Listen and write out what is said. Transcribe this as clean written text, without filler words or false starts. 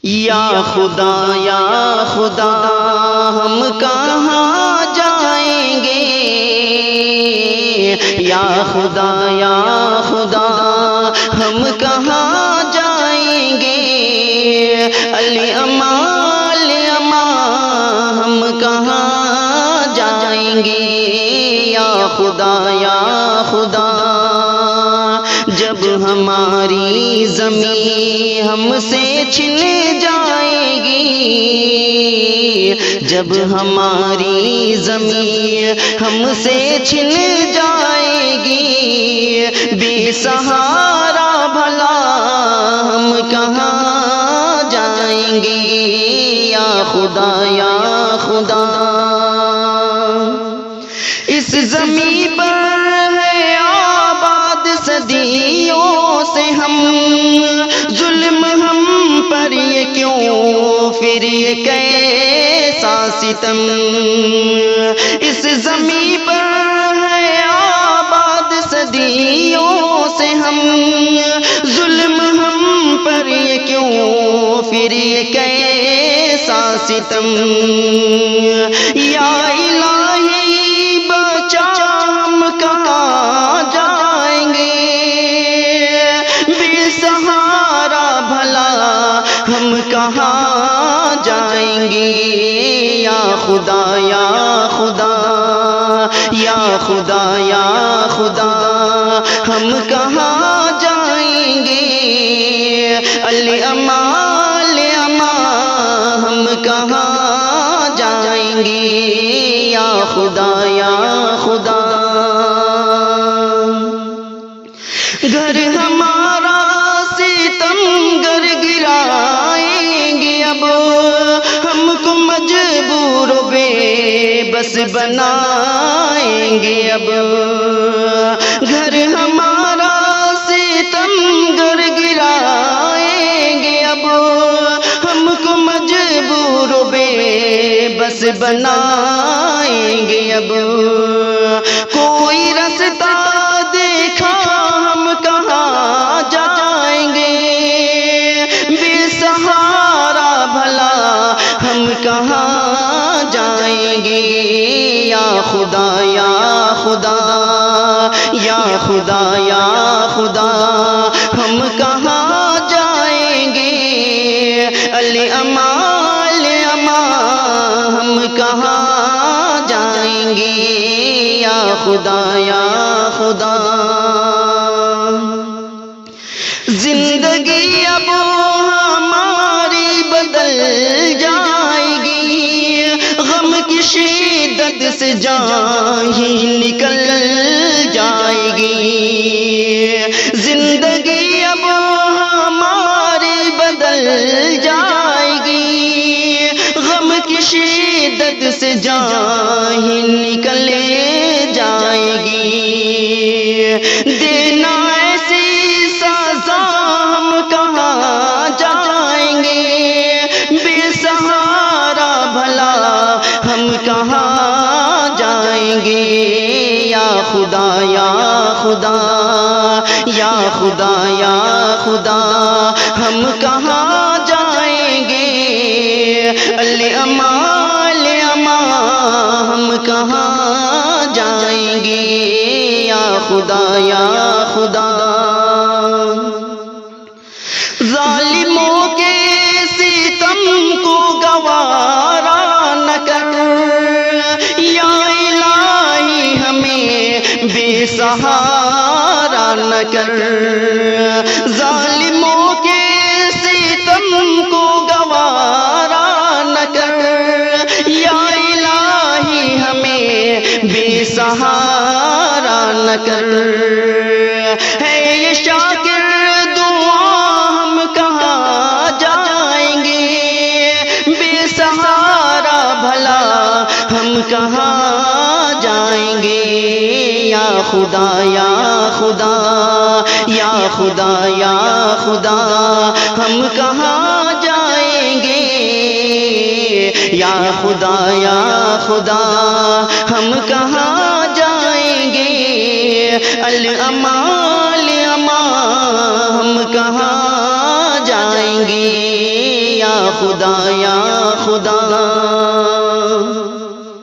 یا خدا ہم کہاں جائیں گے، یا خدا ہم کہاں جائیں گے، علی اماں ہم کہاں جائیں گے، یا خدا جب ہماری زمین ہم سے چھن جائے گی، جب ہماری زمین ہم سے چھن جائے گی، بے سہارا بھلا ہم کہاں جائیں گے، یا خدا اس زمین پر ہے آباد صدیوں سے ہم، ظلم ہم پر یہ کیوں پھر یہ کیسا ستم، اس زمین پر ہے آباد صدیوں سے ہم، ظلم ہم پر یہ کیوں پھر یہ کیسا ستم، یا الہی بچا ہم کہاں جائیں گے، بے سہارا بھلا ہم کہاں جائیں گے، یا خدا ہم کہاں جائیں گے، علی اماں ہم کہاں جائیں گے، یا خدا گھر ہمارا ستم گر گرائیں گے، اب ہم کو مجبور و بے بس بنائیں گے، اب گھر ہمارا ستم گر گرائیں گے، اب ہم کو مجبور و بے بس بنائیں گے، اب کوئی رستہ دیکھا ہم کہاں جائیں گے، بے سہارا بھلا ہم کہاں جائیں گے، یا خدا ہم کہاں جائیں گے، علی اماں ہم کہاں جائیں گے، یا خدا زندگی اب ہماری بدل جائے گی، غم کی شدت سے جان ہی نکل جائے گی، زندگی اب ہماری بدل جائے گی، غم کی شدت سے جان ہی نکل جائے گی، دینا ایسی سزا ہم کہاں جائیں گے، بے سہارا بھلا ہم کہاں جائیں گے، یا خدا ہم کہاں جائیں گے، علی اماں ہم کہاں جائیں گے، یا خدا ظالموں کے ستم کو گوارا نہ کر، یا الہی ہمیں بے سہارا نہ کر، ظالموں کے ستم کو گوارا نہ کر، یا الہی ہمیں بے سہارا نہ کر، ہے یہ شاکر دعا ہم کہاں جائیں گے، بے سہارا بھلا ہم کہاں جائیں گے، یا خدا ہم کہاں جائیں گے، یا خدا ہم کہاں جائیں گے، اماں ہم کہاں جائیں گے، یا خدا